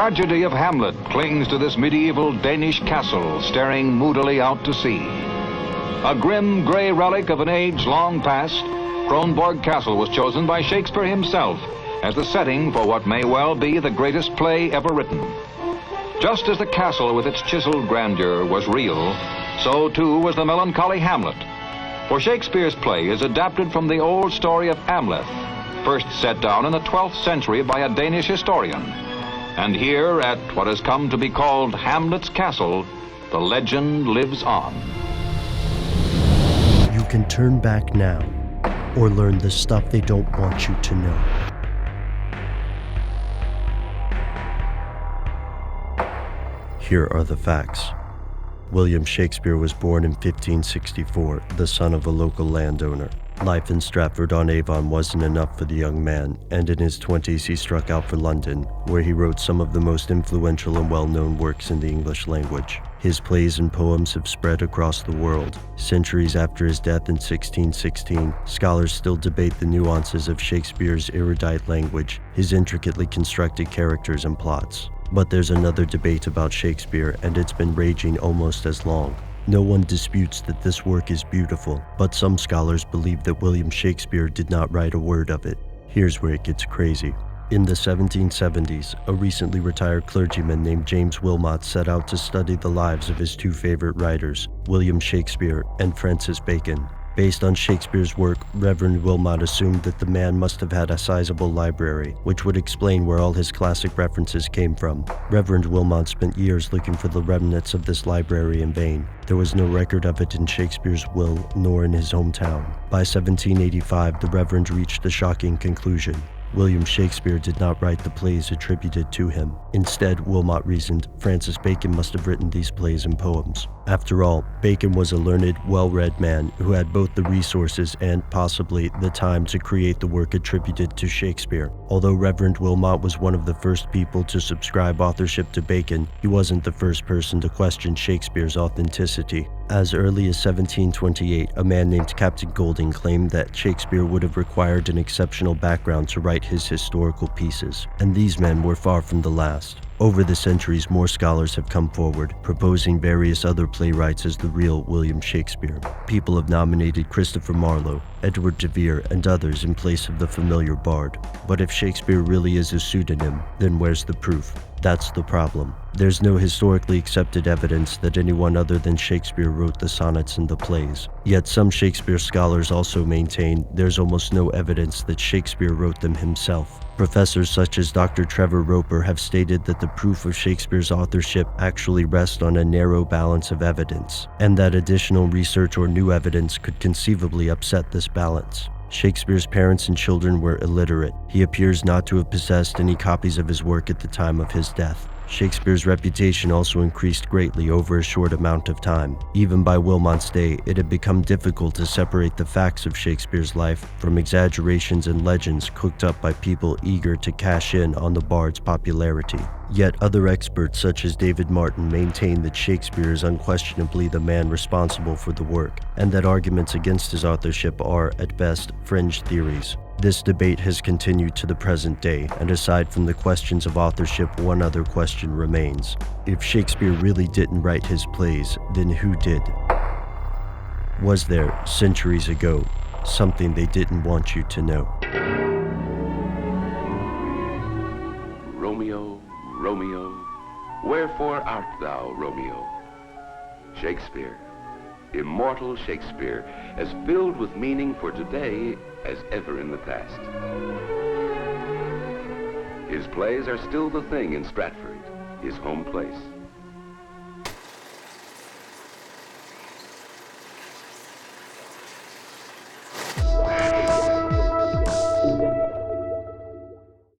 tragedy of Hamlet clings to this medieval Danish castle, staring moodily out to sea. A grim gray relic of an age long past, Kronborg Castle was chosen by Shakespeare himself as the setting for what may well be the greatest play ever written. Just as the castle with its chiseled grandeur was real, so too was the melancholy Hamlet. For Shakespeare's play is adapted from the old story of Amleth, first set down in the 12th century by a Danish historian. And here, at what has come to be called Hamlet's Castle, the legend lives on. You can turn back now, or learn the stuff they don't want you to know. Here are the facts. William Shakespeare was born in 1564, the son of a local landowner. Life in Stratford-on-Avon wasn't enough for the young man, and in his 20s he struck out for London, where he wrote some of the most influential and well-known works in the English language. His plays and poems have spread across the world. Centuries after his death in 1616, scholars still debate the nuances of Shakespeare's erudite language, his intricately constructed characters and plots. But there's another debate about Shakespeare, and it's been raging almost as long. No one disputes that this work is beautiful, but some scholars believe that William Shakespeare did not write a word of it. Here's where it gets crazy. In the 1770s, a recently retired clergyman named James Wilmot set out to study the lives of his two favorite writers, William Shakespeare and Francis Bacon. Based on Shakespeare's work, Reverend Wilmot assumed that the man must have had a sizable library, which would explain where all his classic references came from. Reverend Wilmot spent years looking for the remnants of this library in vain. There was no record of it in Shakespeare's will, nor in his hometown. By 1785, the Reverend reached the shocking conclusion: William Shakespeare did not write the plays attributed to him. Instead, Wilmot reasoned, Francis Bacon must have written these plays and poems. After all, Bacon was a learned, well-read man who had both the resources and, possibly, the time to create the work attributed to Shakespeare. Although Reverend Wilmot was one of the first people to subscribe authorship to Bacon, he wasn't the first person to question Shakespeare's authenticity. As early as 1728, a man named Captain Golding claimed that Shakespeare would have required an exceptional background to write his historical pieces, and these men were far from the last. Over the centuries, more scholars have come forward, proposing various other playwrights as the real William Shakespeare. People have nominated Christopher Marlowe, Edward de Vere, and others in place of the familiar bard. But if Shakespeare really is a pseudonym, then where's the proof? That's the problem. There's no historically accepted evidence that anyone other than Shakespeare wrote the sonnets and the plays. Yet some Shakespeare scholars also maintain there's almost no evidence that Shakespeare wrote them himself. Professors such as Dr. Trevor Roper have stated that the proof of Shakespeare's authorship actually rests on a narrow balance of evidence, and that additional research or new evidence could conceivably upset this balance. Shakespeare's parents and children were illiterate. He appears not to have possessed any copies of his work at the time of his death. Shakespeare's reputation also increased greatly over a short amount of time. Even by Wilmot's day, it had become difficult to separate the facts of Shakespeare's life from exaggerations and legends cooked up by people eager to cash in on the bard's popularity. Yet other experts such as David Martin maintain that Shakespeare is unquestionably the man responsible for the work, and that arguments against his authorship are, at best, fringe theories. This debate has continued to the present day, and aside from the questions of authorship, one other question remains. If Shakespeare really didn't write his plays, then who did? Was there, centuries ago, something they didn't want you to know? Romeo, Romeo, wherefore art thou, Romeo? Shakespeare, immortal Shakespeare, as filled with meaning for today as ever in the past. His plays are still the thing in Stratford, his home place.